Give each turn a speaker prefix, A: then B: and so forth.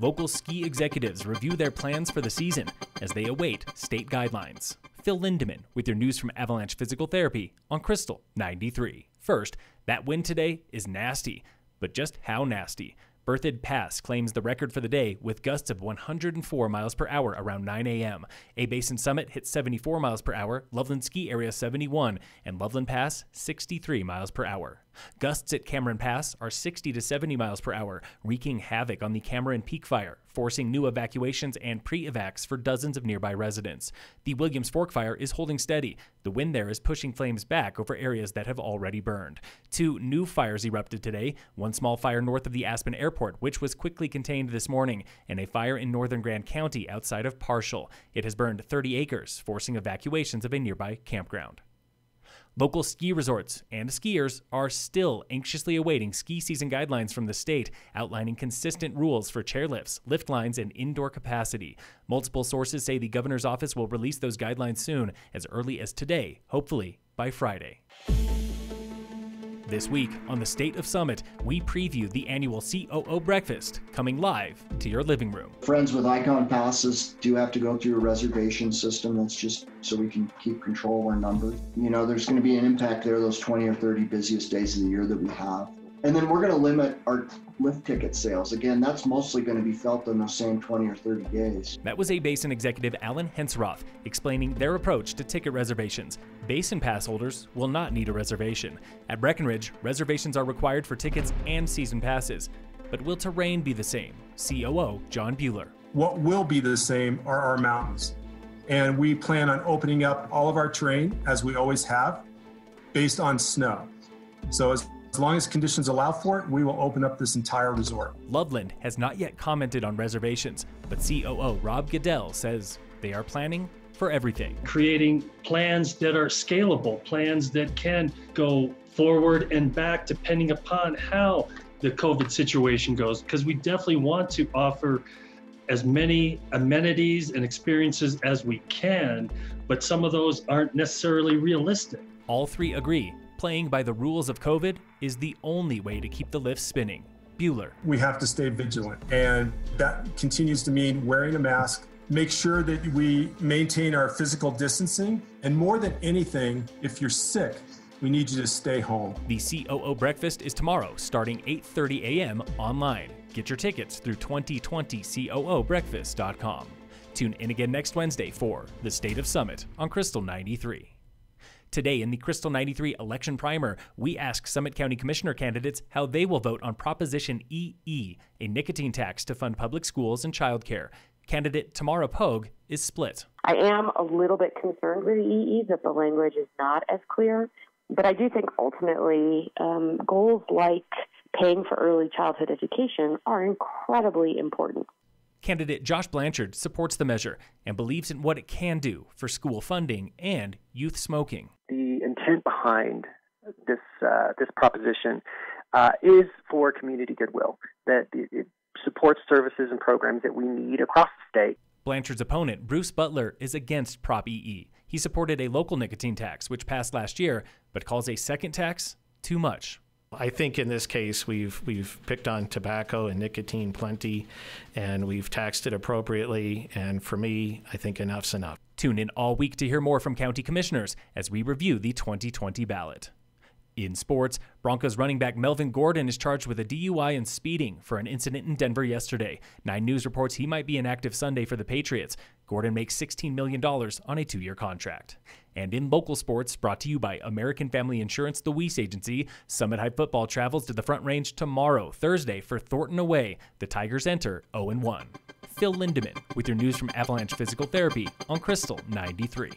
A: Local ski executives review their plans for the season as they await state guidelines. Phil Lindemann with your news from Avalanche Physical Therapy on Krystal 93. First, that wind today is nasty, but just how nasty? Berthoud Pass claims the record for the day with gusts of 104 miles per hour around 9 a.m. A Basin Summit hit 74 miles per hour, Loveland Ski Area 71, and Loveland Pass 63 miles per hour. Gusts at Cameron Pass are 60 to 70 miles per hour, wreaking havoc on the Cameron Peak Fire, forcing new evacuations and pre-evacs for dozens of nearby residents. The Williams Fork Fire is holding steady. The wind there is pushing flames back over areas that have already burned. 2 new fires erupted today, one small fire north of the Aspen Airport, which was quickly contained this morning, and a fire in northern Grand County outside of Parshall. It has burned 30 acres, forcing evacuations of a nearby campground. Local ski resorts and skiers are still anxiously awaiting ski season guidelines from the state, outlining consistent rules for chairlifts, lift lines, and indoor capacity. Multiple sources say the governor's office will release those guidelines soon, as early as today, hopefully by Friday. This week on the State of Summit, we preview the annual COO Breakfast, coming live to your living room.
B: Friends with Icon passes do have to go through a reservation system. That's just so we can keep control of our numbers. You know, there's going to be an impact there those 20 or 30 busiest days of the year that we have. And then we're going to limit our lift ticket sales. Again, that's mostly going to be felt in those same 20 or 30 days.
A: That was A Basin executive Alan Hensroth explaining their approach to ticket reservations. Basin pass holders will not need a reservation. At Breckenridge, reservations are required for tickets and season passes. But will terrain be the same? COO John Buehler.
C: What will be the same are our mountains. And we plan on opening up all of our terrain, as we always have, based on snow. So as long as conditions allow for it, we will open up this entire resort.
A: Loveland has not yet commented on reservations, but COO Rob Goodell says they are planning for everything.
D: Creating plans that are scalable, plans that can go forward and back depending upon how the COVID situation goes, because we definitely want to offer as many amenities and experiences as we can, but some of those aren't necessarily realistic.
A: All three agree playing by the rules of COVID is the only way to keep the lift spinning. Buehler.
C: We have to stay vigilant, and that continues to mean wearing a mask, make sure that we maintain our physical distancing, and more than anything, if you're sick, we need you to stay home.
A: The COO Breakfast is tomorrow, starting 8:30 a.m. online. Get your tickets through 2020coobreakfast.com. Tune in again next Wednesday for the State of Summit on Krystal 93. Today in the Krystal 93 election primer, we ask Summit County Commissioner candidates how they will vote on Proposition EE, a nicotine tax to fund public schools and childcare. Candidate Tamara Pogue is split.
E: I am a little bit concerned with the EE that the language is not as clear, but I do think ultimately goals like paying for early childhood education are incredibly important.
A: Candidate Josh Blanchard supports the measure and believes in what it can do for school funding and youth smoking.
F: The intent behind this proposition is for community goodwill, that it supports services and programs that we need across the state.
A: Blanchard's opponent, Bruce Butler, is against Prop EE. He supported a local nicotine tax, which passed last year, but calls a second tax too much.
G: I think in this case we've picked on tobacco and nicotine plenty, and we've taxed it appropriately, and for me, I think enough's enough.
A: Tune in all week to hear more from county commissioners as we review the 2020 ballot. In sports, Broncos running back Melvin Gordon is charged with a DUI and speeding for an incident in Denver yesterday. 9 News reports he might be inactive Sunday for the Patriots. Gordon makes $16 million on a 2-year contract. And in local sports, brought to you by American Family Insurance, the Weiss Agency, Summit High football travels to the Front Range tomorrow, Thursday, for Thornton away. The Tigers enter 0-1. Phil Lindemann with your news from Avalanche Physical Therapy on Krystal 93.